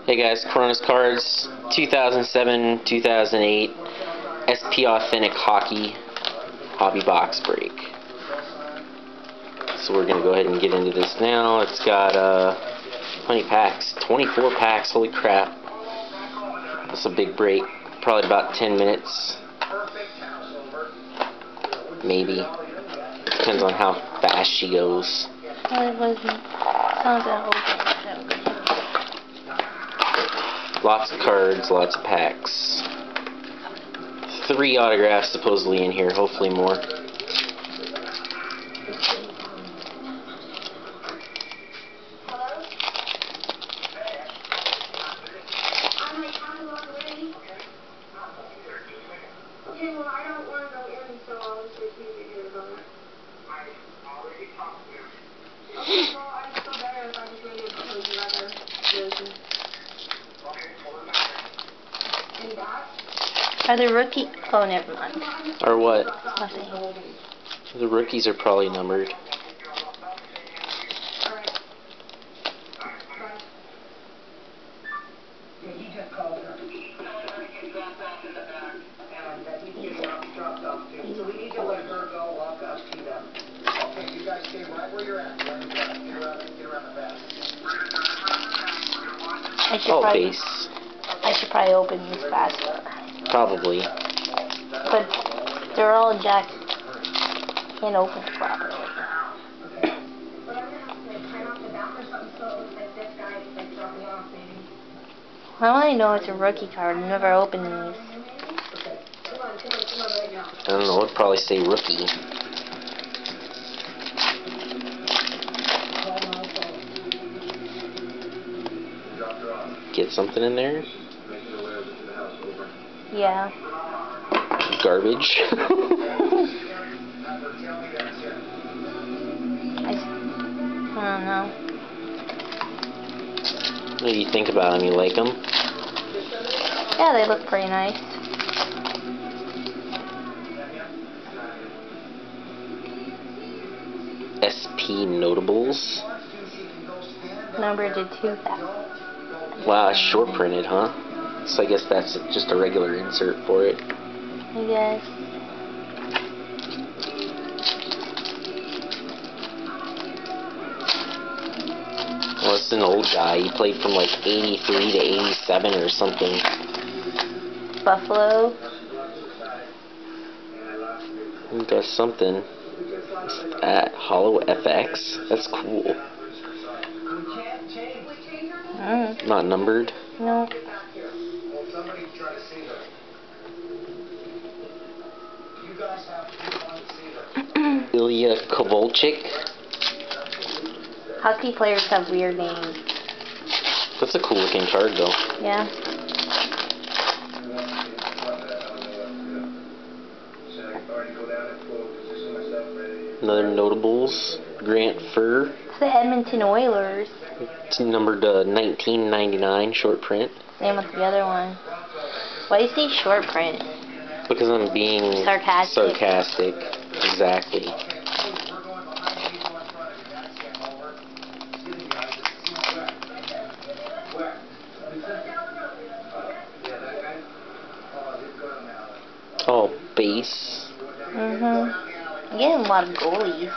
Hey guys, Coronas Cards, 2007-2008 SP Authentic Hockey Hobby Box Break. So we're going to go ahead and get into this now. It's got how many packs? 24 packs, holy crap. That's a big break. Probably about 10 minutes. Maybe. Depends on how fast she goes. Well, it wasn't. Sounds like Lots of cards, lots of packs. 3 autographs supposedly in here, hopefully more. Okay, well, I don't want to go in, so I'll just wait for you to get it on it. I already talked to him. Okay, well, I'd feel better if I just waited until you got a version. Okay, hold on a second. And that? Are the rookie? Oh, never mind. Or what? Nothing. The rookies are probably numbered. Alright. Bye. Yeah, he just called her. So we need to let her go, walk up to them. Okay, you guys stay right where you're at. Get around the back. I should probably open these faster. Probably. But they're all jacked. Can't open it properly. But I'm gonna have to turn off the back or something so it looks like this guy is like dropping off, maybe. How do I know it's a rookie card? I've never opened these. Okay. Come on right now. I don't know, it'd probably say rookie. Get something in there? Yeah. Garbage. I don't know. What do you think about them? You like them? Yeah, they look pretty nice. SP Notables. Number to 2,000. Wow, it's short printed, huh? So I guess that's just a regular insert for it. I guess. Well, it's an old guy. He played from like 83 to 87 or something. Buffalo. He does something. At Hollow FX. That's cool. Not numbered. No. Ilya Kovalchik. Hockey players have weird names. That's a cool looking card though. Yeah. Another Notables. Grant Furr. It's the Edmonton Oilers. It's numbered 1999, short print. Same with the other one. Why do you say short print? Because I'm being sarcastic. Exactly. Oh, base. I'm getting a lot of goalies.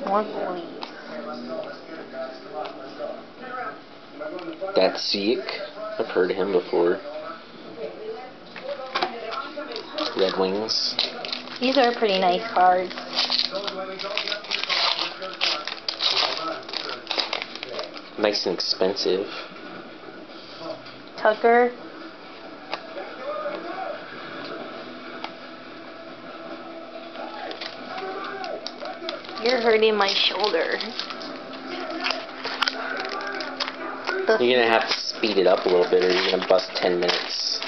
More goalies. That's Zeke. I've heard of him before. Red Wings. These are pretty nice cards. Nice and expensive. Tucker. You're hurting my shoulder. You're gonna have to speed it up a little bit or you're gonna bust 10 minutes.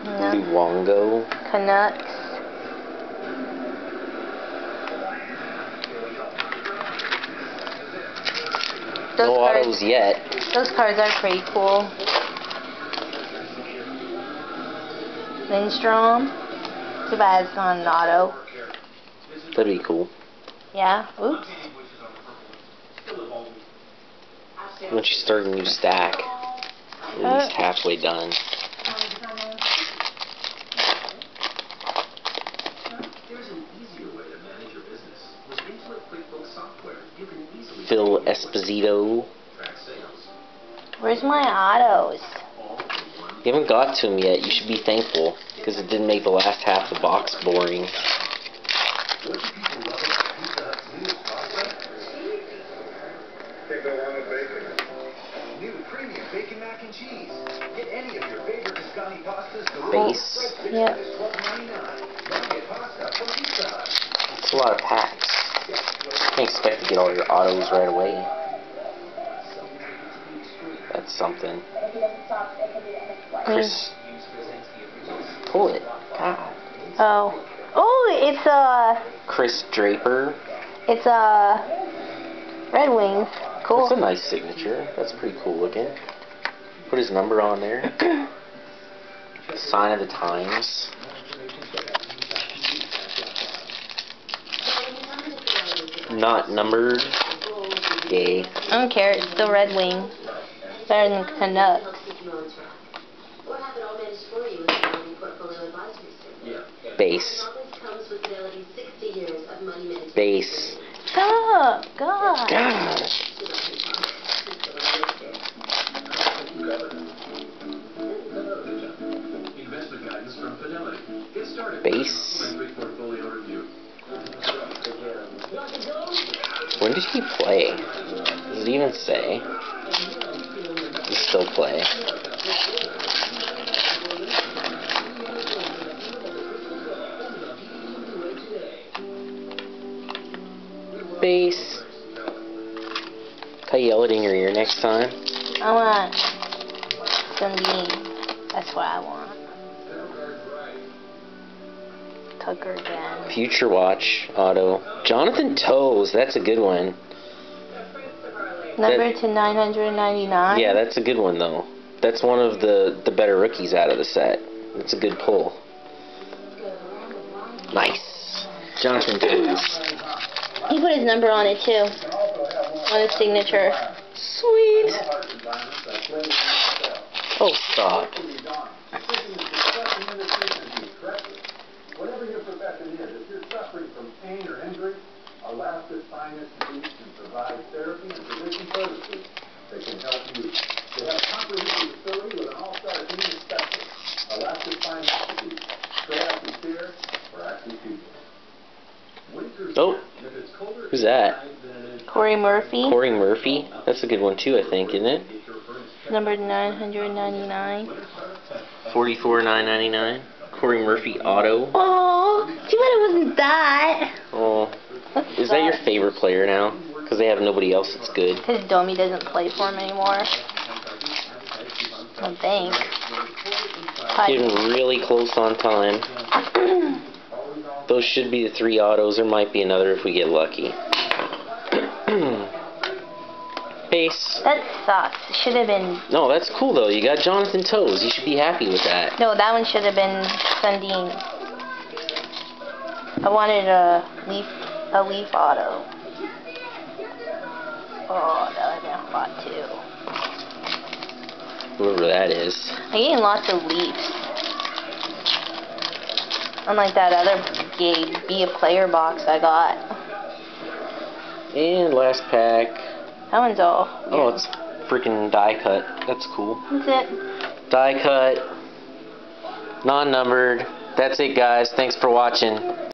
Luongo. Canucks. No autos yet. Those cards are pretty cool. Lindstrom. Too bad it's not an auto. That'd be cool. Yeah. Oops. Once you start a new stack, at least halfway done. Phil Esposito. Where's my autos? You haven't got to him yet. You should be thankful, because it didn't make the last half of the box boring. Base. Yep. It's a lot of packs. Can't expect to get all your autos right away. That's something. Chris, pull it. God. Oh. Oh, it's Chris Draper. It's Red Wings. Cool. That's a nice signature. That's pretty cool looking. Put his number on there. Sign of the times. Not numbered. Yay. I don't care. It's still Red Wing. Better than Canucks. Base. Base. Stop! God. Gosh. Base. When did he play? Does it even say? Does he still play? Base. Can I yell it in your ear next time? I want Sundin. That's what I want. Tucker again. Future Watch auto. Jonathan Toews. That's a good one. Number to 999. Yeah, that's a good one though. That's one of the better rookies out of the set. It's a good pull. Nice. Jonathan Toews. He put his number on it too. On his signature. Sweet. Oh, stop. Whatever your profession is, if you're suffering from pain or injury, Alaska's finest boutique can provide therapy and physician services that can help you. They have a comprehensive facility with an all-star team of specialists. Alaska's finest boutique. Proactive care for active people. Oh, who's that? Corey Murphy. Corey Murphy. That's a good one too, I think, isn't it? Number 999. 44,999. Corey Murphy auto. Oh, too bad it wasn't that. Oh, is that your favorite player now? Because they have nobody else that's good. Because Domi doesn't play for him anymore. I think. Getting really close on time. Those should be the 3 autos. There might be another if we get lucky. Base. That sucks. It should have been... No, that's cool though. You got Jonathan Toews. You should be happy with that. No, that one should have been Sundin. I wanted a leaf auto. Oh, that would have been hot too. Whoever that is. I'm getting lots of leaps. Unlike that other Be a Player box I got. And last pack. That one's all. Oh, it's freaking die cut. That's cool. That's it. Die cut. Non-numbered. That's it, guys. Thanks for watching.